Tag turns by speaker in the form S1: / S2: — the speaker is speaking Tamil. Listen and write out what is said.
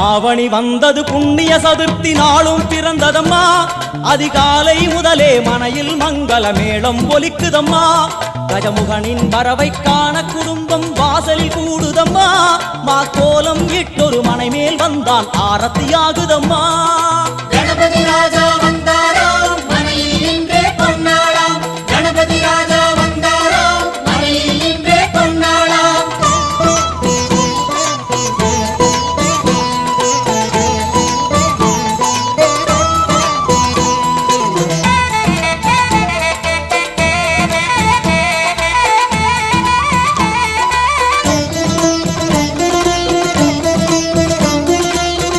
S1: ஆவணி வந்தது புண்ணிய சதுர்த்தி நாளும் பிறந்ததம்மா அதிகாலை முதலே மனையில் மங்கள மேளம் ஒலிக்குதம்மா கஜமுகனின் வரவை காண குடும்பம் வாசலில் கூடுதம்மா கோலம் இட்டொரு மனை மேல் வந்தான் ஆரத்தியாகுதம்மா
S2: கணபதி ராஜா